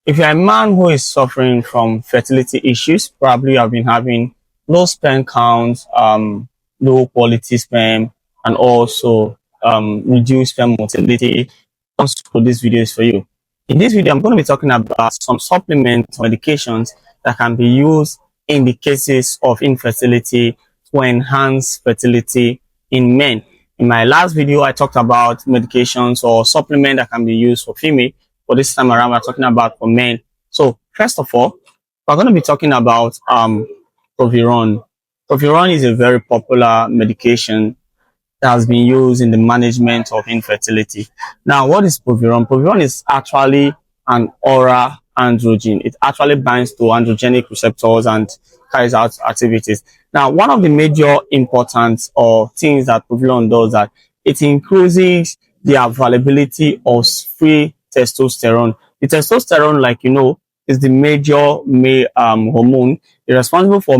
If you're a man who is suffering from fertility issues, probably you have been having low sperm counts, low quality sperm, and also reduced sperm motility, also this video is for you. In this video, I'm going to be talking about some supplements, medications that can be used in the cases of infertility to enhance fertility in men. In my last video, I talked about medications or supplements that can be used for female, but this time around, we're talking about for men. So first of all, we're going to be talking about proviron. Proviron is a very popular medication that has been used in the management of infertility. Now, what is proviron? Proviron is actually an oral androgen. It actually binds to androgenic receptors and carries out activities. Now, one of the major importance or things that proviron does that it increases the availability of free testosterone. The testosterone, like you know, is the major male hormone. It's responsible for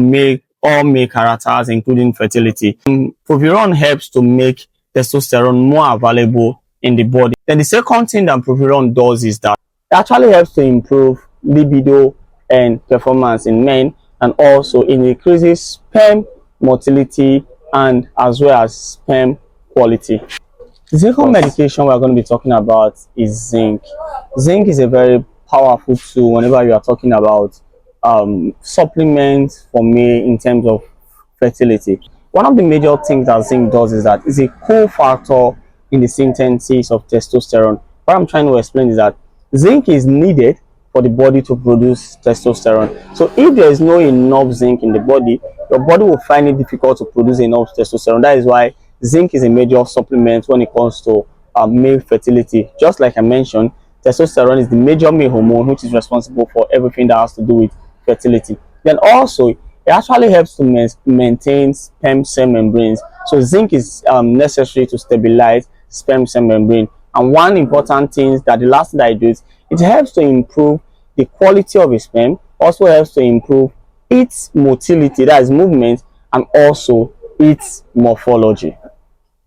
all male characters, including fertility. Proviron helps to make testosterone more available in the body. Then the second thing that proviron does is that it actually helps to improve libido and performance in men, and also it increases sperm motility and as well as sperm quality. The second medication we're going to be talking about is zinc. Zinc is a very powerful tool whenever you are talking about supplements for me in terms of fertility. One of the major things that zinc does is that it's a cofactor in the synthesis of testosterone. What I'm trying to explain is that zinc is needed for the body to produce testosterone. So if there is no enough zinc in the body, your body will find it difficult to produce enough testosterone. That is why zinc is a major supplement when it comes to male fertility. Just like I mentioned, testosterone is the major male hormone which is responsible for everything that has to do with fertility. Then also, it actually helps to maintain sperm cell membranes. So zinc is necessary to stabilize sperm cell membrane. And one important thing that the last thing that I do is it helps to improve the quality of a sperm, also helps to improve its motility, that is movement, and also its morphology.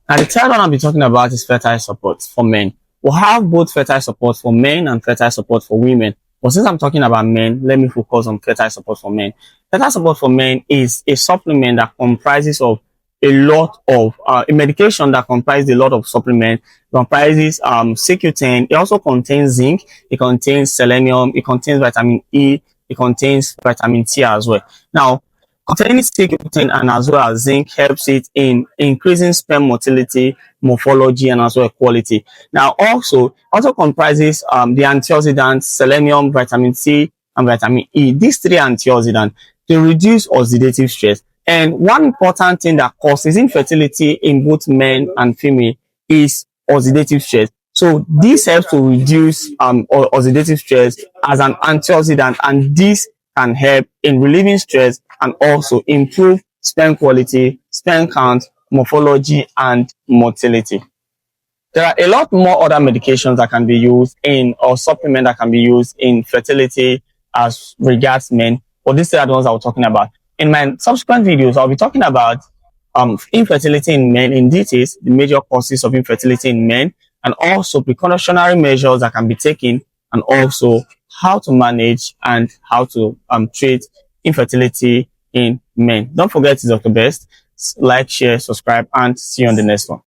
And the third one I'll be talking about is fertile support for men. We'll have both fertile support for men and fertile support for women. But since I'm talking about men, let me focus on fertile support for men. Fertile support for men is a supplement that comprises of a lot of a medication that comprises a lot of supplements. It comprises CQ10. It also contains zinc. It contains selenium. It contains vitamin E. It contains vitamin C as well. Now, containing CQ10 and as well as zinc helps it in increasing sperm motility, morphology, and as well quality. Now, also comprises the antioxidants, selenium, vitamin C, and vitamin E. These three antioxidants, they reduce oxidative stress. And one important thing that causes infertility in both men and female is oxidative stress. So this helps to reduce oxidative stress as an antioxidant, and this can help in relieving stress and also improve sperm quality, sperm count, morphology, and motility. There are a lot more other medications that can be used in, or supplements that can be used in fertility as regards men, but these are the ones I was talking about. In my subsequent videos, I'll be talking about infertility in men in details, the major causes of infertility in men, and also precautionary measures that can be taken, and also how to manage and how to treat infertility in men. Don't forget, it's Dr. Best. Like, share, subscribe, and see you on the next one.